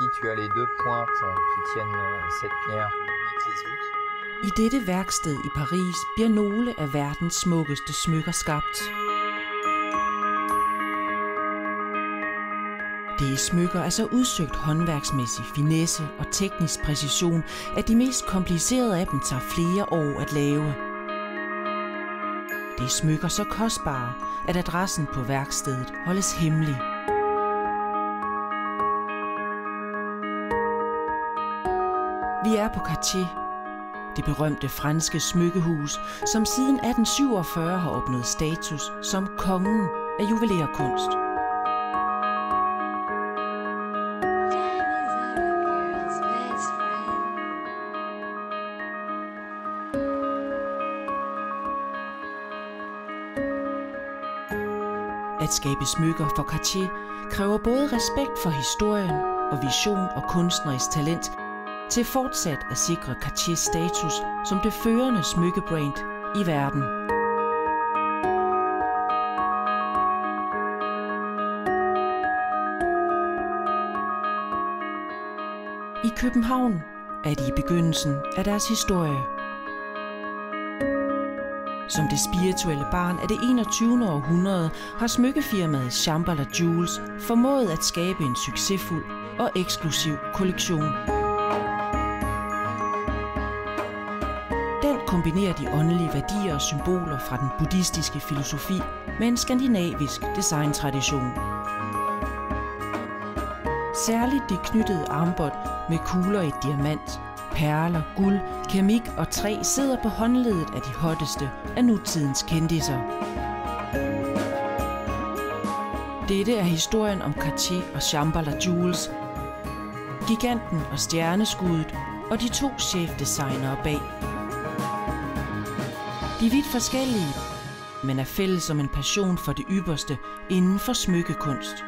ici, tu as les deux pointes qui tiennent cette pierre avec les autres. I dette værksted i Paris bliver nogle af verdens smukkeste smykker skabt. Det smykker er så udsøgt håndværksmæssig finesse og teknisk præcision, at de mest komplicerede af dem tager flere år at lave. Det smykker så kostbare, at adressen på værkstedet holdes hemmelig. Vi er på Cartier, det berømte franske smykkehus, som siden 1847 har opnået status som kongen af juvelerkunst. At skabe smykker for Cartier kræver både respekt for historien og vision og kunstnerisk talent til fortsat at sikre Cartiers status som det førende smykkebrand i verden. I København er de i begyndelsen af deres historie. Som det spirituelle barn af det 21. århundrede har smykkefirmaet Shambhala Jewels formået at skabe en succesfuld og eksklusiv kollektion. Den kombinerer de åndelige værdier og symboler fra den buddhistiske filosofi med en skandinavisk designtradition. Særligt de knyttede armbånd med kugler i diamant, perler, guld, keramik og træ sidder på håndleddet af de hotteste af nutidens kendisser. Dette er historien om Cartier og Shambhala Jewels, giganten og stjerneskuddet og de to chefdesignere bag. De er vidt forskellige, men er fælles om en passion for det ypperste inden for smykkekunst.